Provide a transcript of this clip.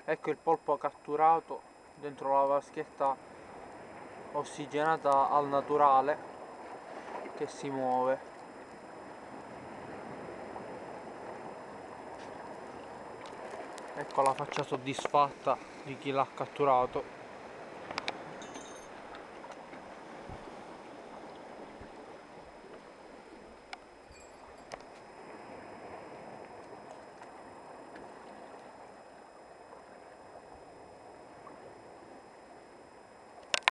Ecco il polpo catturato dentro la vaschetta ossigenata al naturale che si muove. Ecco la faccia soddisfatta di chi l'ha catturato.